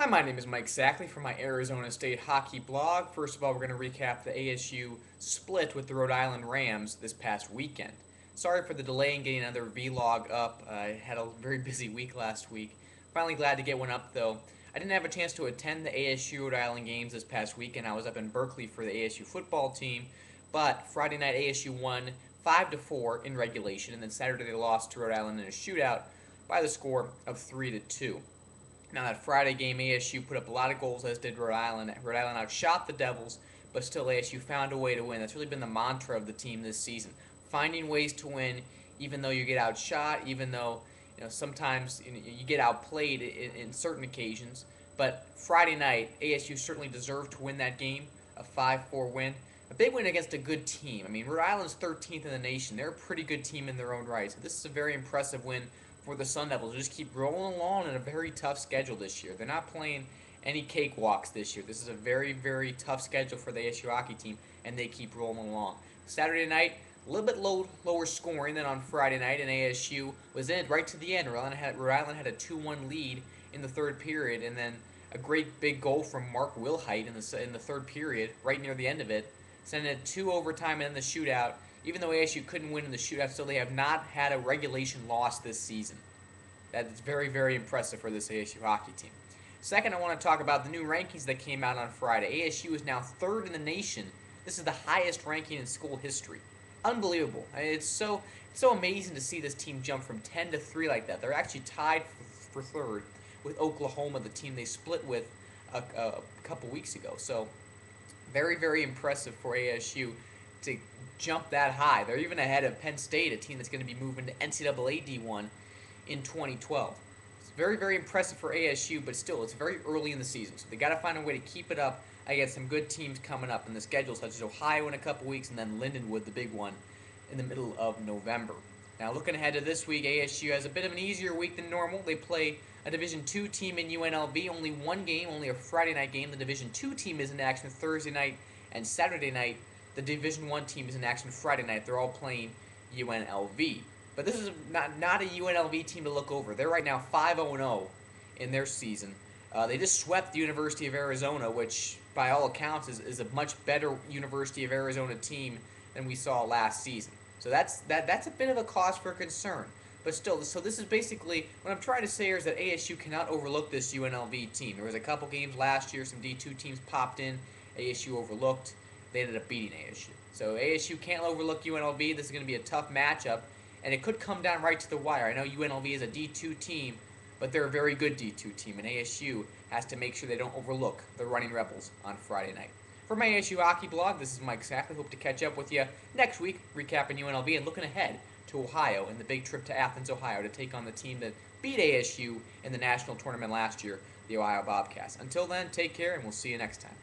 Hi, my name is Mike Sackley from my Arizona State hockey blog. First of all, we're going to recap the ASU split with the Rhode Island Rams this past weekend. Sorry for the delay in getting another vlog up. I had a very busy week last week. Finally glad to get one up though. I didn't have a chance to attend the ASU Rhode Island games this past weekend. I was up in Berkeley for the ASU football team, but Friday night ASU won 5-4 in regulation, and then Saturday they lost to Rhode Island in a shootout by the score of 3-2. Now, that Friday game, ASU put up a lot of goals, as did Rhode Island. Rhode Island outshot the Devils, but still ASU found a way to win. That's really been the mantra of the team this season. Finding ways to win, even though you get outshot, even though sometimes you get outplayed in certain occasions. But Friday night, ASU certainly deserved to win that game, a 5-4 win. A big win against a good team. I mean, Rhode Island's 13th in the nation. They're a pretty good team in their own right. So this is a very impressive win for the Sun Devils. Just keep rolling along in a very tough schedule this year. They're not playing any cakewalks this year. This is a very, very tough schedule for the ASU hockey team, and they keep rolling along. Saturday night, a little bit lower scoring than on Friday night, and ASU was in it right to the end. Rhode Island had a 2-1 lead in the third period, and then a great big goal from Mark Wilhite in the third period, right near the end of it, sending it to overtime and then the shootout. Even though ASU couldn't win in the shootout, still they have not had a regulation loss this season. That's very, very impressive for this ASU hockey team. Second, I want to talk about the new rankings that came out on Friday. ASU is now third in the nation. This is the highest ranking in school history. Unbelievable. It's so amazing to see this team jump from 10 to 3 like that. They're actually tied for third with Oklahoma, the team they split with a couple weeks ago. So very, very impressive for ASU to jump that high. They're even ahead of Penn State, a team that's going to be moving to NCAA D1 in 2012. It's very, very impressive for ASU, but still, it's very early in the season, so they got to find a way to keep it up against some good teams coming up in the schedule, such as Ohio in a couple weeks, and then Lindenwood, the big one, in the middle of November. Now, looking ahead to this week, ASU has a bit of an easier week than normal. They play a Division II team in UNLV, only one game, only a Friday night game. The Division II team is in action Thursday night and Saturday night. The Division I team is in action Friday night. They're all playing UNLV. But this is not a UNLV team to look over. They're right now 5-0 in their season. They just swept the University of Arizona, which by all accounts is a much better University of Arizona team than we saw last season. So that's a bit of a cause for concern. But still, so this is basically, what I'm trying to say here is that ASU cannot overlook this UNLV team. There was a couple games last year, some D2 teams popped in, ASU overlooked. They ended up beating ASU. So ASU can't overlook UNLV. This is going to be a tough matchup, and it could come down right to the wire. I know UNLV is a D2 team, but they're a very good D2 team, and ASU has to make sure they don't overlook the Running Rebels on Friday night. For my ASU hockey blog, this is Mike Sackley. Hope to catch up with you next week, recapping UNLV and looking ahead to Ohio and the big trip to Athens, Ohio, to take on the team that beat ASU in the national tournament last year, the Ohio Bobcats. Until then, take care, and we'll see you next time.